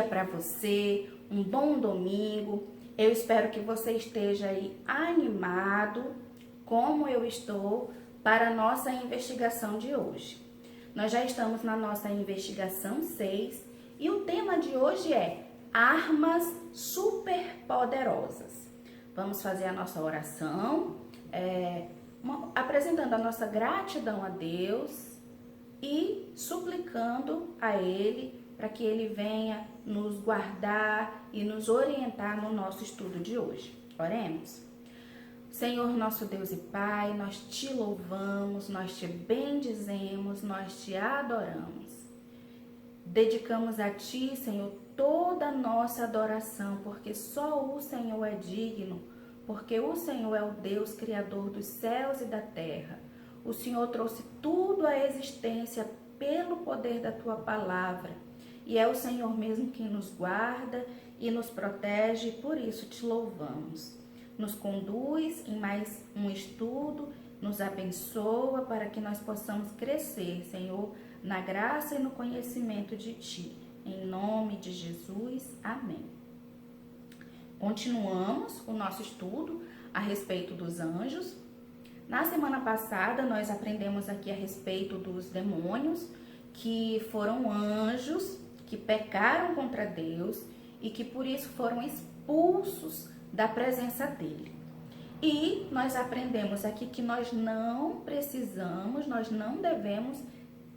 dia para você, um bom domingo. Eu espero que você esteja aí animado, como eu estou, para a nossa investigação de hoje. Nós já estamos na nossa investigação 6 e o tema de hoje é armas superpoderosas. Vamos fazer a nossa oração, apresentando a nossa gratidão a Deus e suplicando a Ele para que Ele venha nos guardar e nos orientar no nosso estudo de hoje. Oremos. Senhor, nosso Deus e Pai, nós te louvamos, nós te bendizemos, nós te adoramos. Dedicamos a Ti, Senhor, toda a nossa adoração, porque só o Senhor é digno, porque o Senhor é o Deus Criador dos céus e da terra. O Senhor trouxe tudo à existência pelo poder da Tua palavra. E é o Senhor mesmo quem nos guarda e nos protege, e por isso te louvamos. Nos conduz em mais um estudo, nos abençoa para que nós possamos crescer, Senhor, na graça e no conhecimento de Ti. Em nome de Jesus, amém. Continuamos o nosso estudo a respeito dos anjos. Na semana passada, nós aprendemos aqui a respeito dos demônios, que foram anjos que pecaram contra Deus e que por isso foram expulsos da presença dele. E nós aprendemos aqui que nós não precisamos, nós não devemos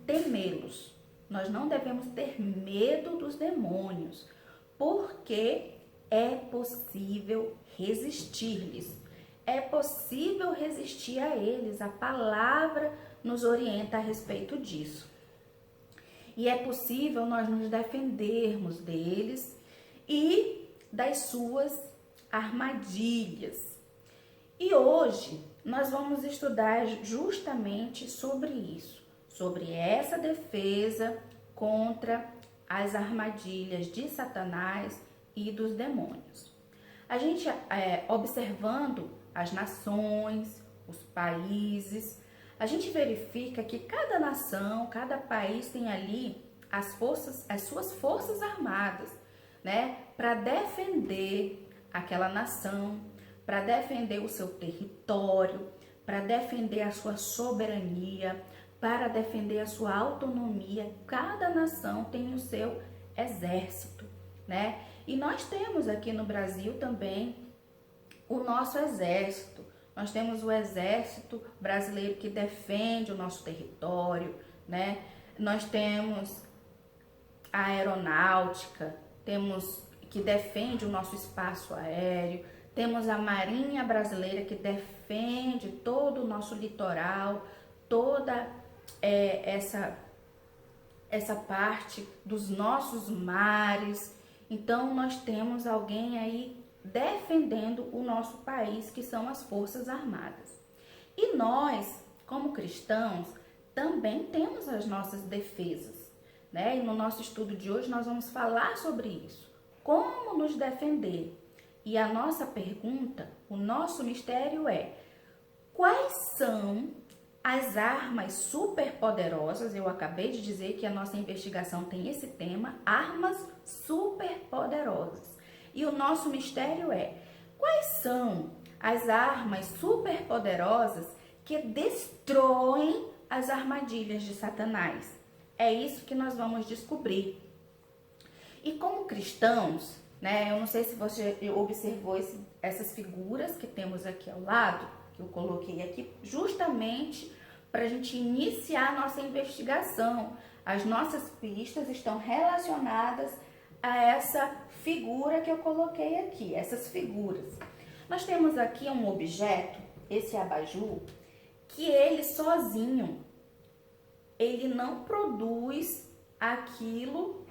temê-los. Nós não devemos ter medo dos demônios, porque é possível resistir-lhes. É possível resistir a eles. A palavra nos orienta a respeito disso. E é possível nós nos defendermos deles e das suas armadilhas. E hoje nós vamos estudar justamente sobre isso, sobre essa defesa contra as armadilhas de Satanás e dos demônios. A gente observando as nações, os países, a gente verifica que cada nação, cada país tem ali as suas forças armadas, né, para defender aquela nação, para defender o seu território, para defender a sua soberania, para defender a sua autonomia. Cada nação tem o seu exército, né? E nós temos aqui no Brasil também o nosso exército. Nós temos o exército brasileiro que defende o nosso território, né? Nós temos a aeronáutica, temos que defende o nosso espaço aéreo, temos a Marinha Brasileira que defende todo o nosso litoral, toda essa parte dos nossos mares. Então nós temos alguém aí defendendo o nosso país, que são as Forças Armadas. E nós, como cristãos, também temos as nossas defesas, né? E no nosso estudo de hoje nós vamos falar sobre isso. Como nos defender? E a nossa pergunta, o nosso mistério é: quais são as armas superpoderosas? Eu acabei de dizer que a nossa investigação tem esse tema, armas superpoderosas. E o nosso mistério é: quais são as armas superpoderosas que destroem as armadilhas de Satanás? É isso que nós vamos descobrir. E como cristãos, né, eu não sei se você observou essas figuras que temos aqui ao lado, que eu coloquei aqui justamente para a gente iniciar a nossa investigação. As nossas pistas estão relacionadas a essa figura que eu coloquei aqui, essas figuras. Nós temos aqui um objeto, esse abajur, que ele sozinho, ele não produz aquilo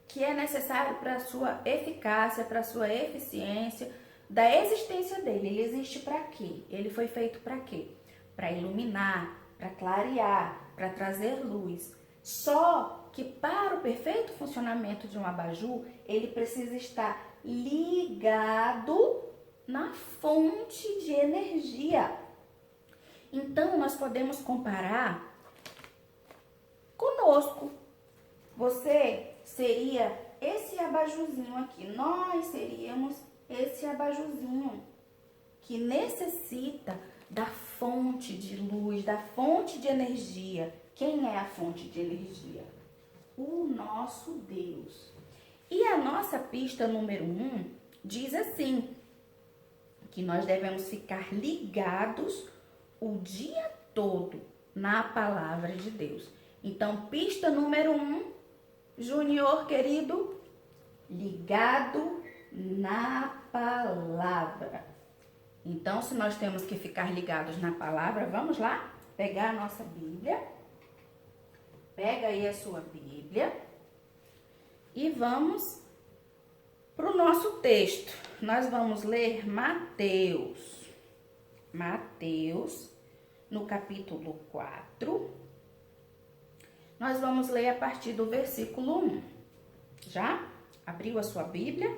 que é necessário para a sua eficácia, para a sua eficiência, da existência dele. Ele existe para quê? Ele foi feito para quê? Para iluminar, para clarear, para trazer luz. Só que para o perfeito funcionamento de um abajur, ele precisa estar ligado na fonte de energia. Então, nós podemos comparar conosco. Você seria esse abajurzinho aqui. Nós seríamos esse abajurzinho que necessita da fonte de luz, da fonte de energia. Quem é a fonte de energia? O nosso Deus. E a nossa pista número 1 diz assim, que nós devemos ficar ligados o dia todo na palavra de Deus. Então, pista número 1, Júnior querido, ligado na palavra. Então, se nós temos que ficar ligados na palavra, vamos lá pegar a nossa Bíblia. Pega aí a sua Bíblia e vamos para o nosso texto. Nós vamos ler Mateus. Mateus, no capítulo 4. Nós vamos ler a partir do versículo 1. Já abriu a sua Bíblia?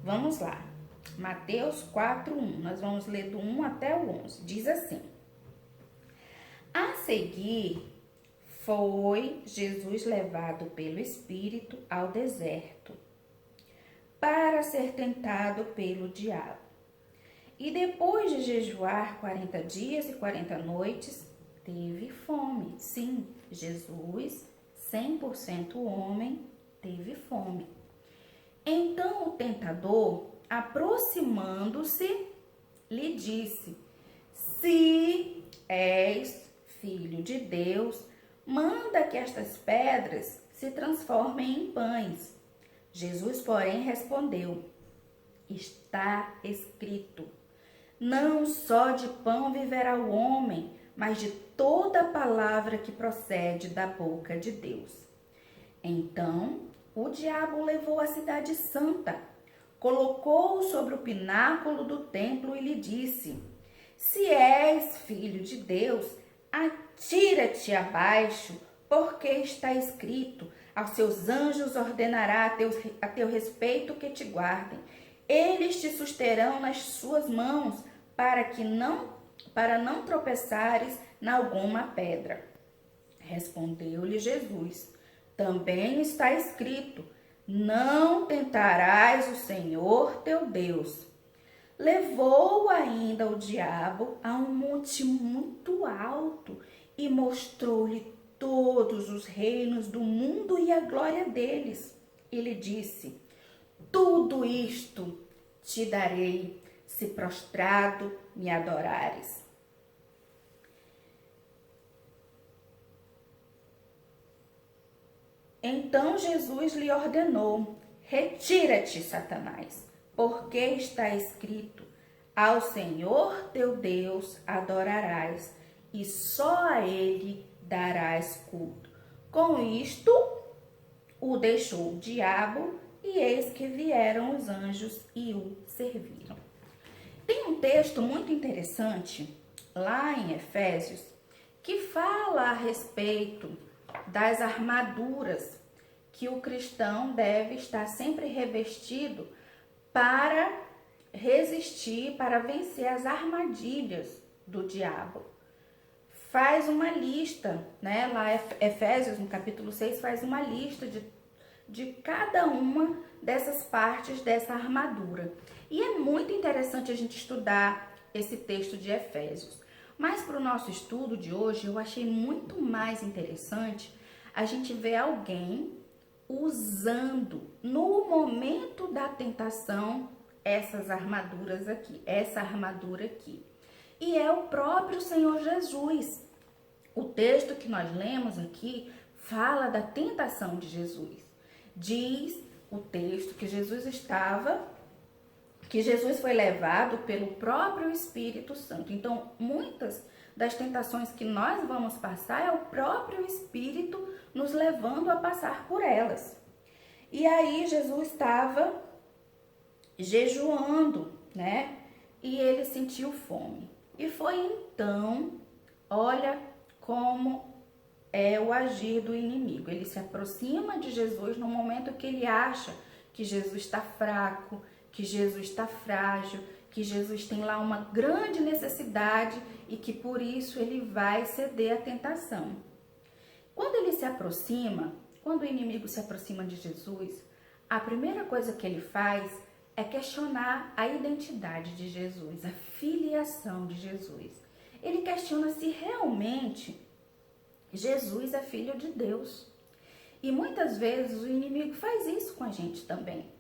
Vamos lá. Mateus 4, 1. Nós vamos ler do 1 até o 11. Diz assim: A seguir, foi Jesus levado pelo Espírito ao deserto, para ser tentado pelo diabo. E depois de jejuar 40 dias e 40 noites, teve fome. Sim, Jesus, 100% homem, teve fome. Então o tentador, aproximando-se, lhe disse: Se és filho de Deus, manda que estas pedras se transformem em pães. Jesus, porém, respondeu: Está escrito: Não só de pão viverá o homem, mas de toda palavra que procede da boca de Deus. Então o diabo o levou à cidade santa, colocou-o sobre o pináculo do templo e lhe disse: Se és filho de Deus, atira-te abaixo, porque está escrito: Aos seus anjos ordenará a teu respeito que te guardem. Eles te susterão nas suas mãos, para não tropeçares em alguma pedra. Respondeu-lhe Jesus: Também está escrito: Não tentarás o Senhor teu Deus. Levou ainda o diabo a um monte muito alto e mostrou-lhe todos os reinos do mundo e a glória deles. E lhe disse: Tudo isto te darei, se prostrado me adorares. Então Jesus lhe ordenou: Retira-te, Satanás, porque está escrito: Ao Senhor teu Deus adorarás, e só a ele darás culto. Com isto, o deixou o diabo, e eis que vieram os anjos e o serviram. Tem um texto muito interessante lá em Efésios que fala a respeito das armaduras que o cristão deve estar sempre revestido para resistir, para vencer as armadilhas do diabo. Faz uma lista, né? Lá Efésios, no capítulo 6, faz uma lista de cada uma dessas partes dessa armadura. E é muito interessante a gente estudar esse texto de Efésios. Mas para o nosso estudo de hoje, eu achei muito mais interessante a gente ver alguém usando, no momento da tentação, essas armaduras aqui, essa armadura aqui. E é o próprio Senhor Jesus. O texto que nós lemos aqui fala da tentação de Jesus. Diz o texto que Jesus foi levado pelo próprio Espírito Santo. Então, muitas das tentações que nós vamos passar é o próprio Espírito nos levando a passar por elas. E aí Jesus estava jejuando, né? E ele sentiu fome. E foi então, olha como é o agir do inimigo. Ele se aproxima de Jesus no momento que ele acha que Jesus está fraco, que Jesus está frágil, que Jesus tem lá uma grande necessidade e que por isso ele vai ceder à tentação. Quando ele se aproxima, quando o inimigo se aproxima de Jesus, a primeira coisa que ele faz é questionar a identidade de Jesus, a filiação de Jesus. Ele questiona se realmente Jesus é filho de Deus. E muitas vezes o inimigo faz isso com a gente também.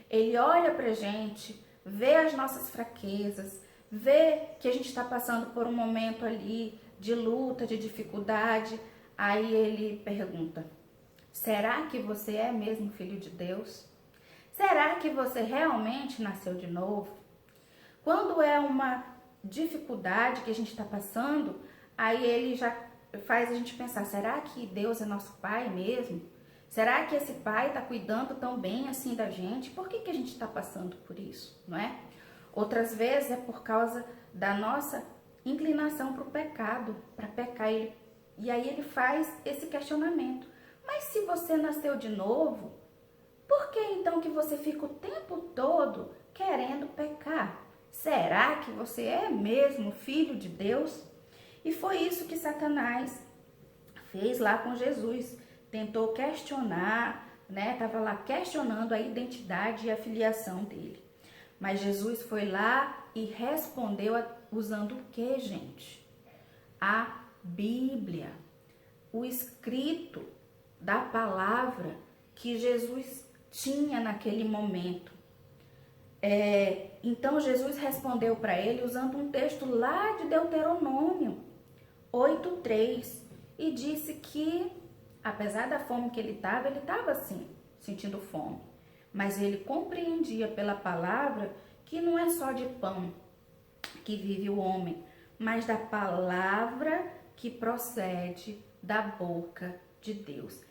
Ele olha pra gente, vê as nossas fraquezas, vê que a gente está passando por um momento ali de luta, de dificuldade. Aí ele pergunta: será que você é mesmo filho de Deus? Será que você realmente nasceu de novo? Quando é uma dificuldade que a gente está passando, aí ele já faz a gente pensar: será que Deus é nosso pai mesmo? Será que esse pai está cuidando tão bem assim da gente? Por que a gente está passando por isso, não é? Outras vezes é por causa da nossa inclinação para o pecado, para pecar. E aí ele faz esse questionamento: mas se você nasceu de novo, por que então que você fica o tempo todo querendo pecar? Será que você é mesmo filho de Deus? E foi isso que Satanás fez lá com Jesus. Tentou questionar, né? Estava lá questionando a identidade e a filiação dele. Mas Jesus foi lá e respondeu usando o que, gente? A Bíblia, o escrito da palavra que Jesus tinha naquele momento. Então Jesus respondeu para ele usando um texto lá de Deuteronômio 8:3, e disse que, apesar da fome que ele estava assim, sentindo fome, mas ele compreendia pela palavra que não é só de pão que vive o homem, mas da palavra que procede da boca de Deus.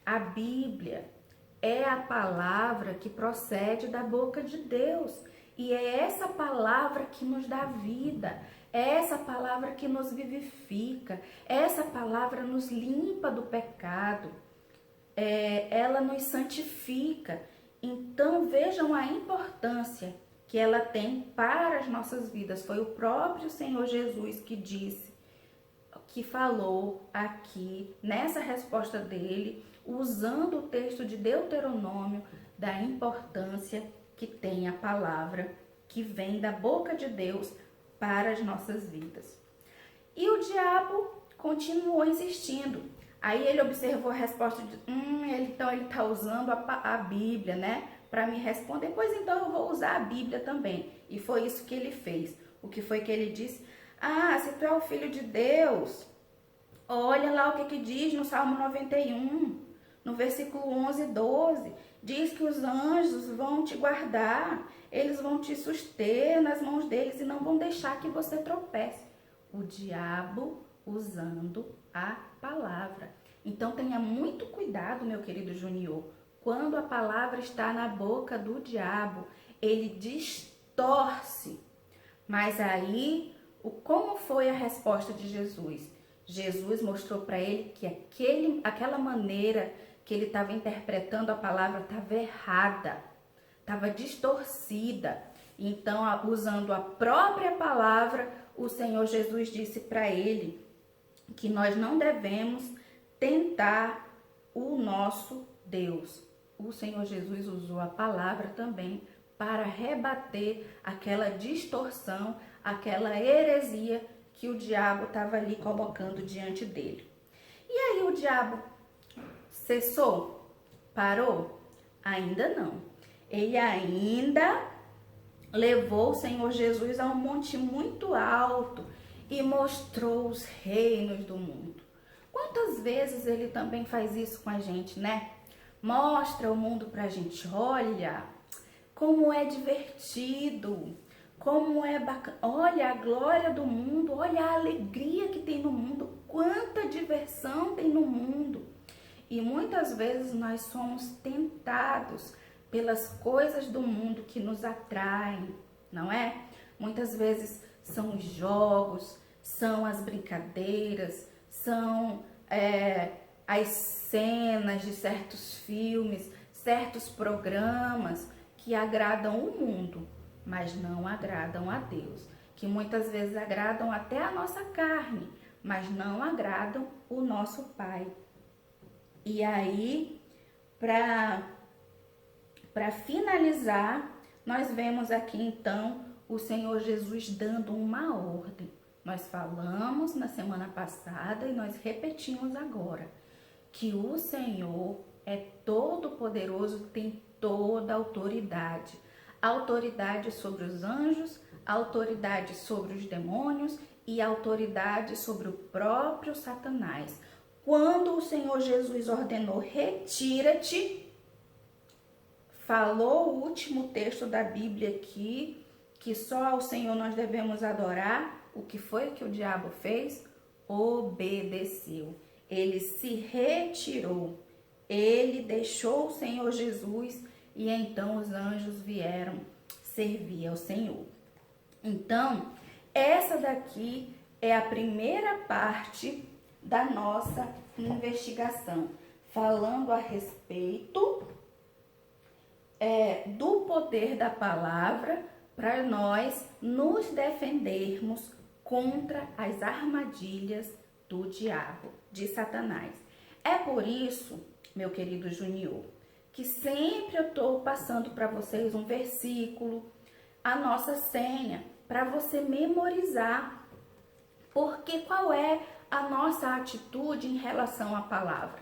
A Bíblia, é a palavra que procede da boca de Deus. E é essa palavra que nos dá vida, é essa palavra que nos vivifica, essa palavra nos limpa do pecado, ela nos santifica. Então vejam a importância que ela tem para as nossas vidas. Foi o próprio Senhor Jesus que disse, que falou aqui nessa resposta dele, usando o texto de Deuteronômio, da importância que tem a palavra que vem da boca de Deus para as nossas vidas. E o diabo continuou insistindo. Aí ele observou a resposta de, então ele está usando a Bíblia, né, para me responder. Pois então eu vou usar a Bíblia também. E foi isso que ele fez. O que foi que ele disse? Se tu é o filho de Deus, olha lá o que diz no Salmo 91, no versículo 11 e 12. Diz que os anjos vão te guardar, eles vão te suster nas mãos deles e não vão deixar que você tropece. O diabo usando a palavra. Então tenha muito cuidado, meu querido Junior, quando a palavra está na boca do diabo, ele distorce. Mas aí, como foi a resposta de Jesus? Jesus mostrou para ele que aquela maneira que ele estava interpretando a palavra estava errada, estava distorcida. Então, usando a própria palavra, o Senhor Jesus disse para ele que nós não devemos tentar o nosso Deus. O Senhor Jesus usou a palavra também para rebater aquela distorção, aquela heresia que o diabo estava ali colocando diante dele. E aí o diabo cessou? Parou? Ainda não. Ele ainda levou o Senhor Jesus a um monte muito alto e mostrou os reinos do mundo. Quantas vezes ele também faz isso com a gente, né? Mostra o mundo pra gente. Olha como é divertido, como é bacana. Olha a glória do mundo, olha a alegria que tem no mundo, quanta diversão tem no mundo. E muitas vezes nós somos tentados pelas coisas do mundo que nos atraem, não é? Muitas vezes são os jogos, são as brincadeiras, são as cenas de certos filmes, certos programas que agradam o mundo, mas não agradam a Deus. Que muitas vezes agradam até a nossa carne, mas não agradam o nosso Pai. E aí Para finalizar, nós vemos aqui então o Senhor Jesus dando uma ordem. Nós falamos na semana passada e nós repetimos agora que o Senhor é todo poderoso, tem toda a autoridade. Autoridade sobre os anjos, autoridade sobre os demônios e autoridade sobre o próprio Satanás. Quando o Senhor Jesus ordenou, retira-te, falou o último texto da Bíblia aqui, que só ao Senhor nós devemos adorar. O que foi que o diabo fez? Obedeceu. Ele se retirou. Ele deixou o Senhor Jesus e então os anjos vieram servir ao Senhor. Então, essa daqui é a primeira parte da nossa investigação, falando a respeito do poder da palavra para nós nos defendermos contra as armadilhas do diabo, de Satanás. É por isso, meu querido Junior, que sempre eu estou passando para vocês um versículo, a nossa senha, para você memorizar. Porque qual é a nossa atitude em relação à palavra?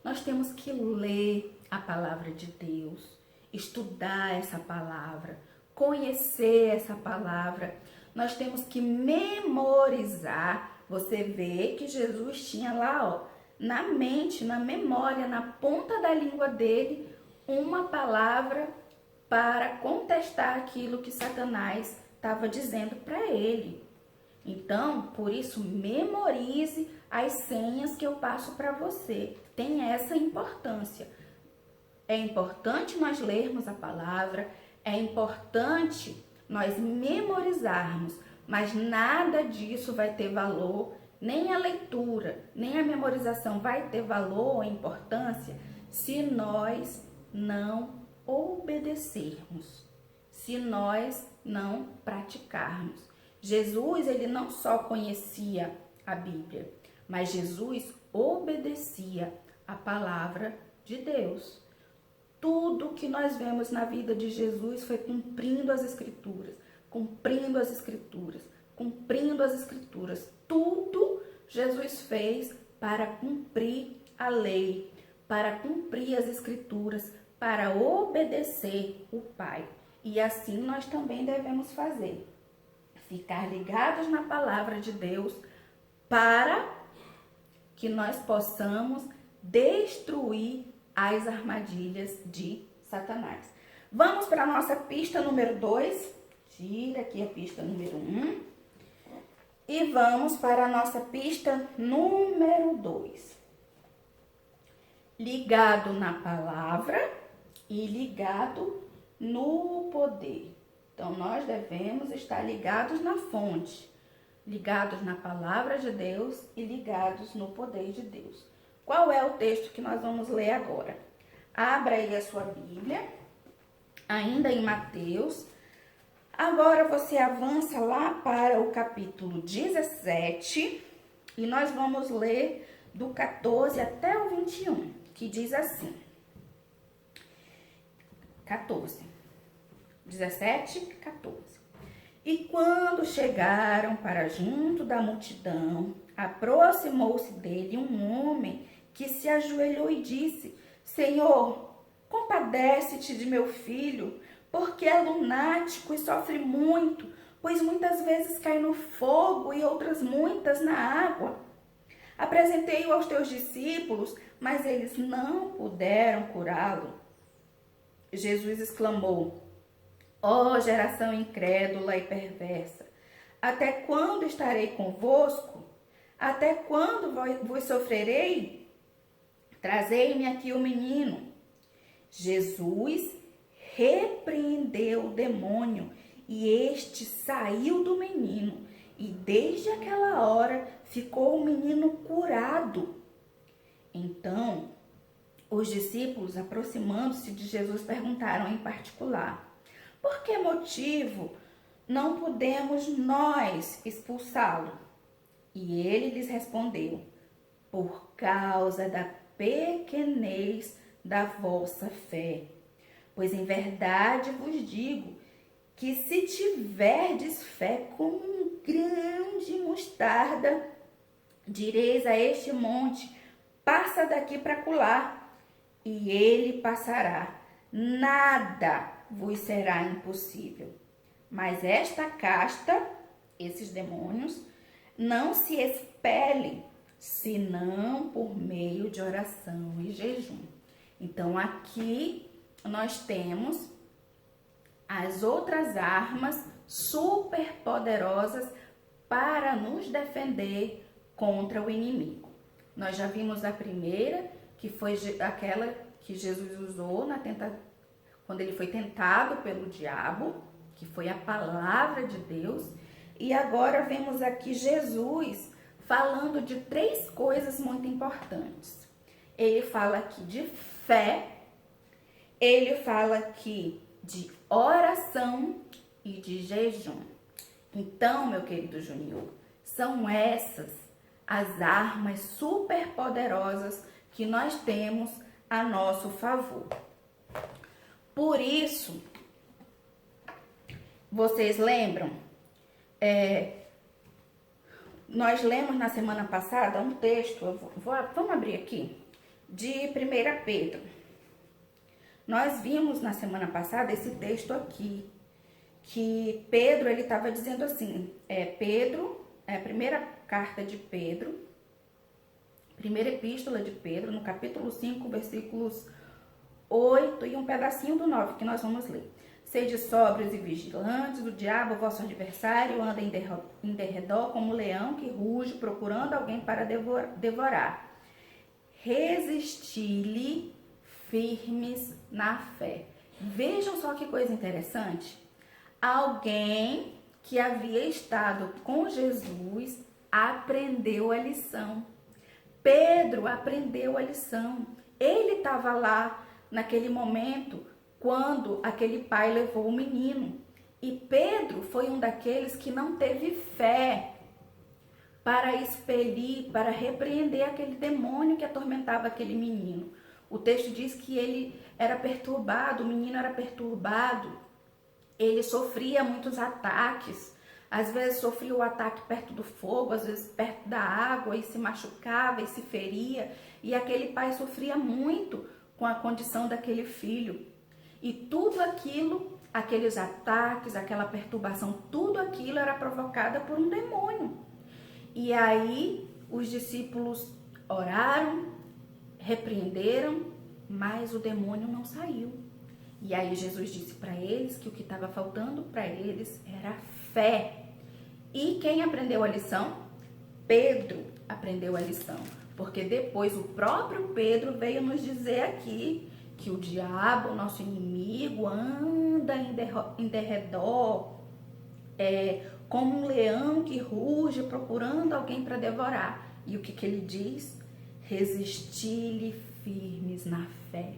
Nós temos que ler a palavra de Deus, estudar essa palavra, conhecer essa palavra. Nós temos que memorizar. Você vê que Jesus tinha lá, na mente, na memória, na ponta da língua dele, uma palavra para contestar aquilo que Satanás estava dizendo para ele. Então, por isso, memorize as senhas que eu passo para você. Tem essa importância. É importante nós lermos a palavra, é importante nós memorizarmos, mas nada disso vai ter valor, nem a leitura, nem a memorização vai ter valor ou importância se nós não obedecermos, se nós não praticarmos. Jesus, ele não só conhecia a Bíblia, mas Jesus obedecia a palavra de Deus. Tudo que nós vemos na vida de Jesus foi cumprindo as Escrituras, cumprindo as Escrituras, cumprindo as Escrituras. Tudo Jesus fez para cumprir a lei, para cumprir as Escrituras, para obedecer o Pai. E assim nós também devemos fazer. Ficar ligados na palavra de Deus para que nós possamos destruir as armadilhas de Satanás. Vamos para a nossa pista número 2. Tira aqui a pista número 1. E vamos para a nossa pista número 2. Ligado na palavra e ligado no poder. Então, nós devemos estar ligados na fonte, ligados na palavra de Deus e ligados no poder de Deus. Qual é o texto que nós vamos ler agora? Abra aí a sua Bíblia, ainda em Mateus. Agora você avança lá para o capítulo 17 e nós vamos ler do 14 até o 21, que diz assim. 17, 14. E quando chegaram para junto da multidão, aproximou-se dele um homem que se ajoelhou e disse: Senhor, compadece-te de meu filho, porque é lunático e sofre muito, pois muitas vezes cai no fogo e outras muitas na água. Apresentei-o aos teus discípulos, mas eles não puderam curá-lo. Jesus exclamou: Ó geração incrédula e perversa, até quando estarei convosco? Até quando vos sofrerei? Trazei-me aqui o menino. Jesus repreendeu o demônio e este saiu do menino. E desde aquela hora ficou o menino curado. Então, os discípulos, aproximando-se de Jesus, perguntaram em particular: por que motivo não podemos nós expulsá-lo? E ele lhes respondeu: por causa da pequenez da vossa fé. Pois em verdade vos digo que se tiverdes fé como um grão de mostarda, direis a este monte, passa daqui para acolá, e ele passará. Nada vos será impossível. Mas esta casta, esses demônios, não se expelem, senão por meio de oração e jejum. Então aqui nós temos as outras armas super poderosas para nos defender contra o inimigo. Nós já vimos a primeira, que foi aquela que Jesus usou quando ele foi tentado pelo diabo, que foi a palavra de Deus. E agora vemos aqui Jesus falando de 3 coisas muito importantes. Ele fala aqui de fé, ele fala aqui de oração e de jejum. Então, meu querido Júnior, são essas as armas super poderosas que nós temos a nosso favor. Por isso, vocês lembram? Nós lemos na semana passada um texto, vamos abrir aqui, de 1 Pedro. Nós vimos na semana passada esse texto aqui, que Pedro, ele estava dizendo assim, a primeira carta de Pedro, primeira epístola de Pedro, no capítulo 5, versículos 8 e um pedacinho do 9, que nós vamos ler. Sede sóbrios e vigilantes, o diabo, vosso adversário, anda em derredor como um leão que ruge, procurando alguém para devorar. Resisti-lhe firmes na fé. Vejam só que coisa interessante. Alguém que havia estado com Jesus aprendeu a lição. Pedro aprendeu a lição. Ele estava lá naquele momento quando aquele pai levou o menino. E Pedro foi um daqueles que não teve fé para expelir, para repreender aquele demônio que atormentava aquele menino. O texto diz que ele era perturbado, o menino era perturbado, ele sofria muitos ataques. Às vezes sofria o ataque perto do fogo, às vezes perto da água, e se machucava e se feria. E aquele pai sofria muito com a condição daquele filho. E tudo aquilo, aqueles ataques, aquela perturbação, tudo aquilo era provocado por um demônio. E aí os discípulos oraram, repreenderam, mas o demônio não saiu. E aí Jesus disse para eles que o que estava faltando para eles era fé. E quem aprendeu a lição? Pedro aprendeu a lição. Porque depois o próprio Pedro veio nos dizer aqui que o diabo, nosso inimigo, anda em derredor, como um leão que ruge procurando alguém para devorar. E o que ele diz? Resistir-lhe firmes na fé.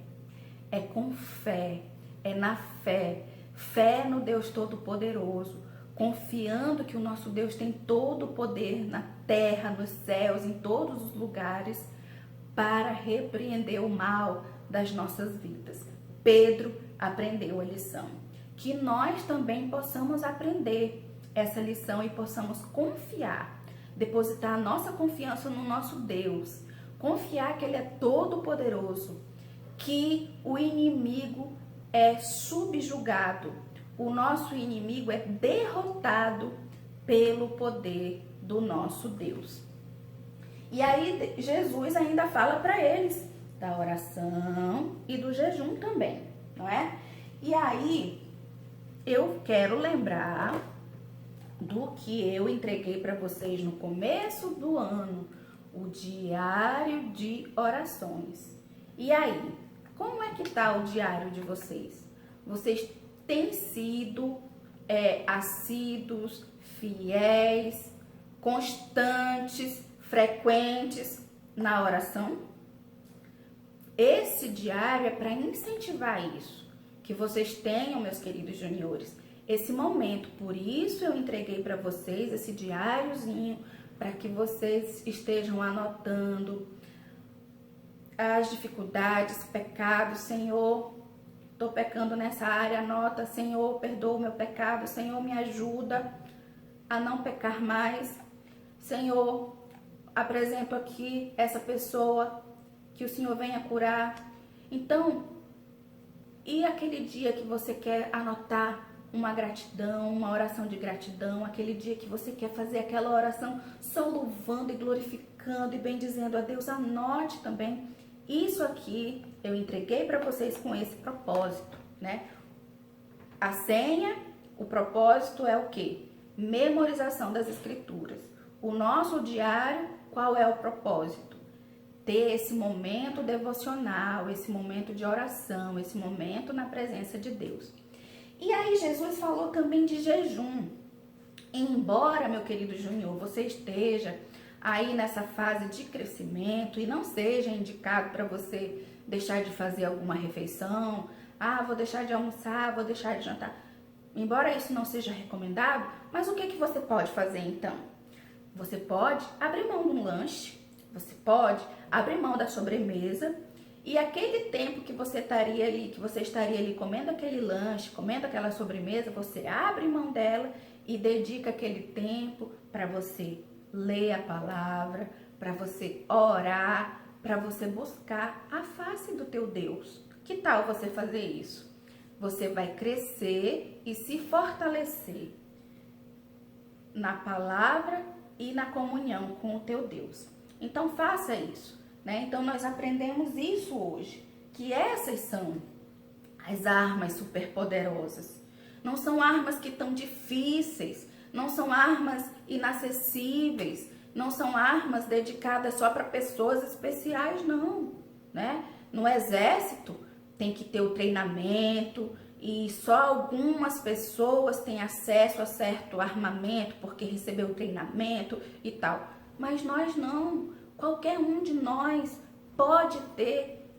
É com fé, é na fé. Fé no Deus Todo-Poderoso, confiando que o nosso Deus tem todo o poder na terra, nos céus, em todos os lugares, para repreender o mal das nossas vidas. Pedro aprendeu a lição. Que nós também possamos aprender essa lição e possamos confiar, depositar a nossa confiança no nosso Deus, confiar que Ele é todo-poderoso, que o inimigo é subjugado, o nosso inimigo é derrotado pelo poder do nosso Deus. E aí Jesus ainda fala para eles da oração e do jejum também, não é? E aí eu quero lembrar do que eu entreguei para vocês no começo do ano, o diário de orações. E aí, como é que tá o diário de vocês? Vocês têm sido assíduos, fiéis, constantes, frequentes na oração? Esse diário é para incentivar isso, que vocês tenham, meus queridos juniores, esse momento. Por isso eu entreguei para vocês esse diáriozinho, para que vocês estejam anotando as dificuldades, pecados, Senhor, estou pecando nessa área, anota, Senhor, perdoa o meu pecado, Senhor, me ajuda a não pecar mais. Senhor, apresento aqui essa pessoa, que o Senhor venha curar. Então, e aquele dia que você quer anotar uma gratidão, uma oração de gratidão, aquele dia que você quer fazer aquela oração só louvando e glorificando e bendizendo a Deus, anote também. Isso aqui eu entreguei para vocês com esse propósito, né? A senha, o propósito é o quê? Memorização das escrituras. O nosso diário, qual é o propósito? Ter esse momento devocional, esse momento de oração, esse momento na presença de Deus. E aí Jesus falou também de jejum. Embora, meu querido Júnior, você esteja aí nessa fase de crescimento e não seja indicado para você deixar de fazer alguma refeição, vou deixar de almoçar, vou deixar de jantar. Embora isso não seja recomendado, mas o que você pode fazer então? Você pode abrir mão de um lanche, você pode abrir mão da sobremesa e aquele tempo que você estaria ali comendo aquele lanche, comendo aquela sobremesa, você abre mão dela e dedica aquele tempo para você ler a palavra, para você orar, para você buscar a face do teu Deus. Que tal você fazer isso? Você vai crescer e se fortalecer na palavra e na comunhão com o teu Deus. Então faça isso, né? Então nós aprendemos isso hoje, que essas são as armas superpoderosas. Não são armas que estão difíceis, não são armas inacessíveis, não são armas dedicadas só para pessoas especiais, não, né? No exército tem que ter o treinamento e só algumas pessoas têm acesso a certo armamento porque recebeu o treinamento e tal. Mas nós não, qualquer um de nós pode ter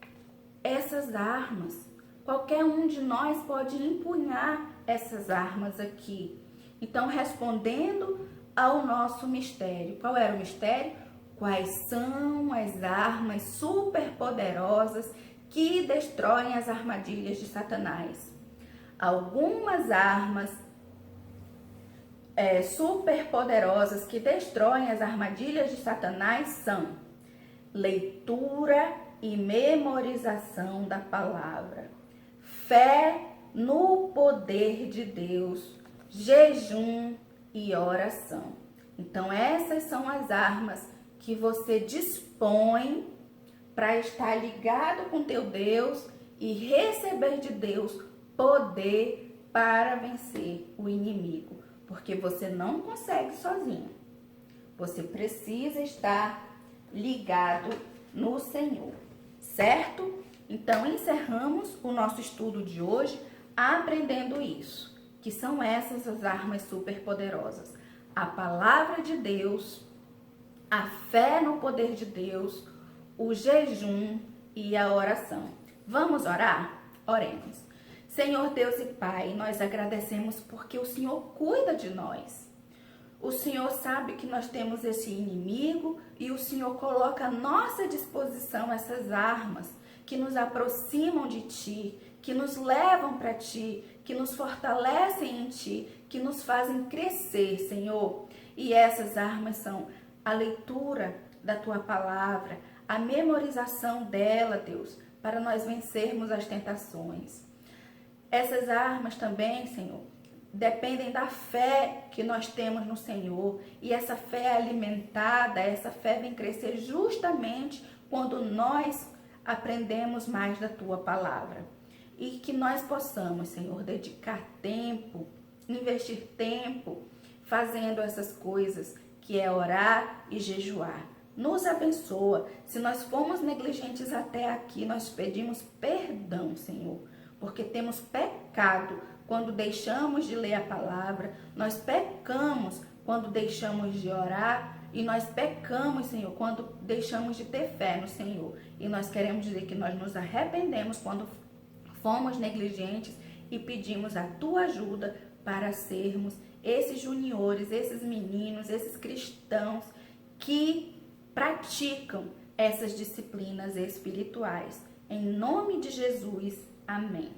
essas armas, qualquer um de nós pode empunhar essas armas aqui. Então, respondendo ao nosso mistério, qual era o mistério? Quais são as armas superpoderosas que destroem as armadilhas de Satanás? Algumas armas superpoderosas que destroem as armadilhas de Satanás são leitura e memorização da palavra, fé no poder de Deus, jejum e oração. Então essas são as armas que você dispõe para estar ligado com teu Deus e receber de Deus poder para vencer o inimigo. Porque você não consegue sozinho. Você precisa estar ligado no Senhor, certo? Então, encerramos o nosso estudo de hoje aprendendo isso, que são essas as armas superpoderosas. A palavra de Deus, a fé no poder de Deus, o jejum e a oração. Vamos orar? Oremos. Senhor Deus e Pai, nós agradecemos porque o Senhor cuida de nós. O Senhor sabe que nós temos esse inimigo e o Senhor coloca à nossa disposição essas armas que nos aproximam de Ti, que nos levam para Ti, que nos fortalecem em Ti, que nos fazem crescer, Senhor. E essas armas são a leitura da Tua palavra, a memorização dela, Deus, para nós vencermos as tentações. Essas armas também, Senhor, dependem da fé que nós temos no Senhor. E essa fé é alimentada, essa fé vem crescer justamente quando nós aprendemos mais da Tua palavra. E que nós possamos, Senhor, dedicar tempo, investir tempo fazendo essas coisas, que é orar e jejuar. Nos abençoa. Se nós fomos negligentes até aqui, nós pedimos perdão, Senhor, porque temos pecado quando deixamos de ler a palavra, nós pecamos quando deixamos de orar e nós pecamos, Senhor, quando deixamos de ter fé no Senhor. E nós queremos dizer que nós nos arrependemos quando fomos negligentes e pedimos a Tua ajuda para sermos esses juniores, esses meninos, esses cristãos que praticam essas disciplinas espirituais. Em nome de Jesus, amém.